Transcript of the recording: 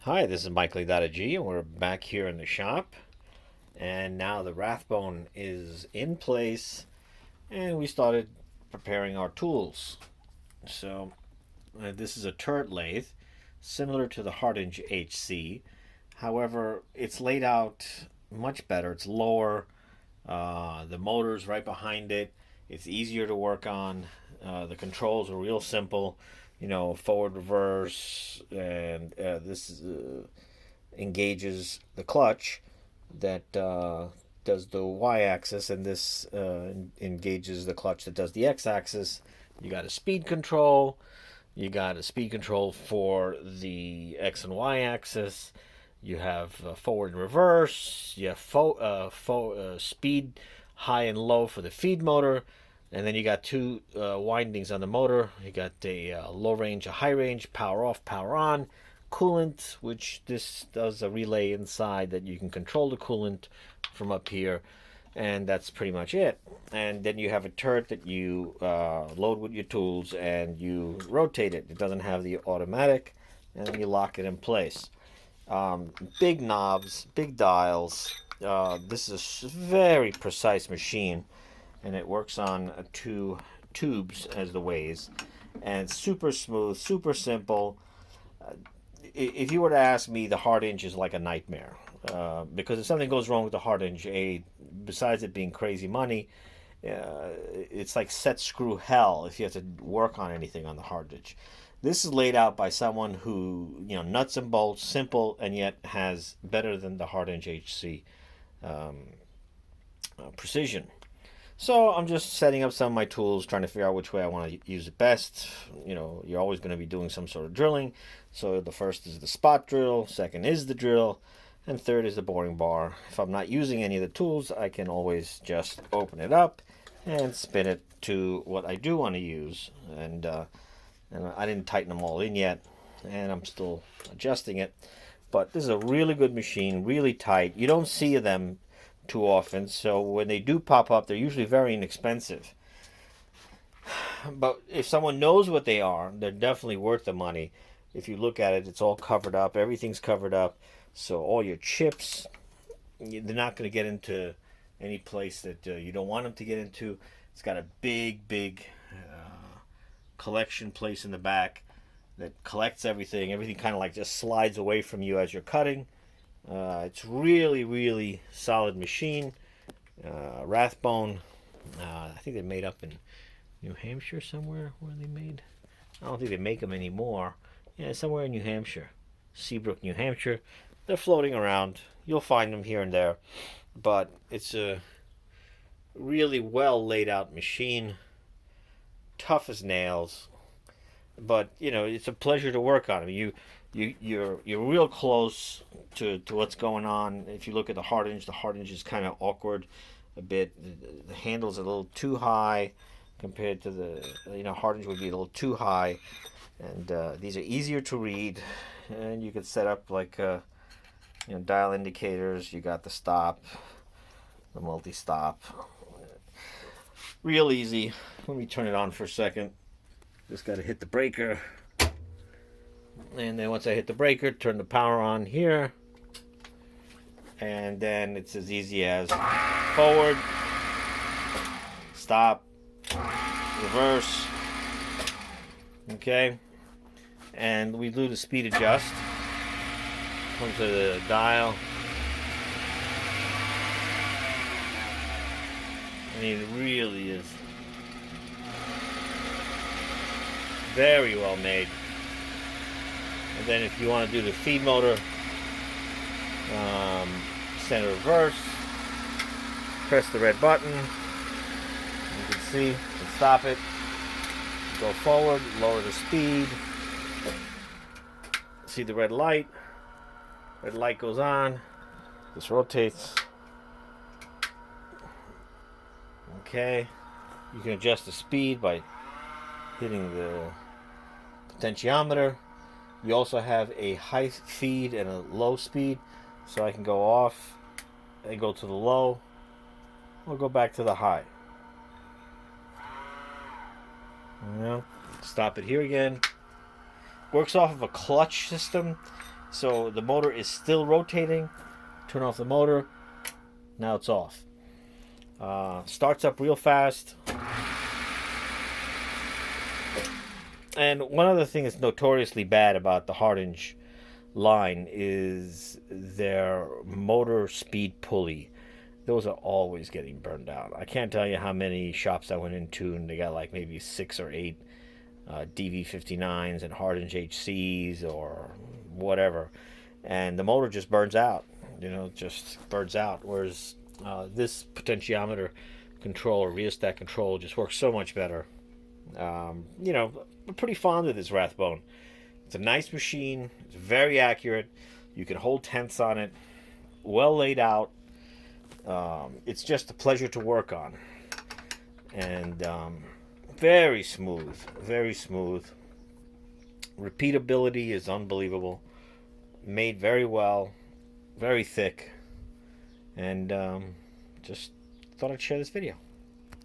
Hi, this is Mike Lathe, and we're back here in the shop. And now the Rathbone is in place, and we started preparing our tools. So, this is a turret lathe, similar to the Hardinge HC. However, it's laid out much better. It's lower. The motor's right behind it. It's easier to work on. The controls are real simple. Forward, reverse, and engages the clutch that does the y-axis, and this engages the clutch that does the x-axis. You got a speed control. You got a speed control for the x and y-axis. You have forward and reverse. You have speed high and low for the feed motor. And then you got two windings on the motor. You got a low range, a high range, power off, power on, coolant, which this does a relay inside that you can control the coolant from up here. And that's pretty much it. And then you have a turret that you load with your tools and you rotate it. It doesn't have the automatic, and then you lock it in place. Big knobs, big dials. This is a very precise machine, and it works on two tubes as the ways, and it's super smooth, super simple. If you were to ask me, the Hardinge is like a nightmare, because if something goes wrong with the Hardinge, besides it being crazy money, it's like set screw hell if you have to work on anything on the Hardinge. This is laid out by someone who, nuts and bolts, simple, and yet has better than the Hardinge HC precision. So I'm just setting up some of my tools, trying to figure out which way I want to use it best. You're always going to be doing some sort of drilling. So the first is the spot drill, second is the drill, and third is the boring bar. If I'm not using any of the tools, I can always just open it up and spin it to what I do want to use. And I didn't tighten them all in yet, and I'm still adjusting it. But this is a really good machine, really tight. You don't see them too often, so when they do pop up, they're usually very inexpensive. But if someone knows what they are, they're definitely worth the money. If you look at it, it's all covered up. Everything's covered up, so all your chips, they're not going to get into any place that you don't want them to get into. It's got a big collection place in the back that collects everything. Everything kind of like just slides away from you as you're cutting. It's really solid machine. Rathbone. I think they're made up in New Hampshire somewhere. Where are they made? I don't think they make them anymore. Yeah, somewhere in New Hampshire, Seabrook, New Hampshire. They're floating around. You'll find them here and there, but it's a really well laid out machine. Tough as nails, but it's a pleasure to work on them. You're real close to what's going on. If you look at the Hardinge is kind of awkward a bit. The handle's a little too high compared to the Hardinge would be a little too high, and these are easier to read, and you could set up like dial indicators. You got the stop, the multi-stop. Real easy. Let me turn it on for a second. Just got to hit the breaker. And then once I hit the breaker, turn the power on here. And then it's as easy as forward, stop, reverse. Okay. And we do the speed adjust. Come to the dial. I mean, it really is very well made. And then if you want to do the feed motor, center reverse, press the red button. You can see, stop it, go forward, lower the speed. See the red light goes on, this rotates. Okay, you can adjust the speed by hitting the potentiometer. We also have a high speed and a low speed, so I can go off and go to the low, or go back to the high. Stop it here again. Works off of a clutch system, So the motor is still rotating. Turn off the motor. Now it's off. Starts up real fast. And one other thing that's notoriously bad about the Hardinge line is their motor speed pulley. Those are always getting burned out. I can't tell you how many shops I went into and they got like maybe 6 or 8 DV59s and Hardinge HCs or whatever, and the motor just burns out. Just burns out. Whereas this potentiometer control or rheostat control just works so much better. I'm pretty fond of this Rathbone. It's a nice machine. It's very accurate. You can hold tenths on it. Well laid out. It's just a pleasure to work on. And very smooth. Very smooth. Repeatability is unbelievable. Made very well. Very thick. And just thought I'd share this video.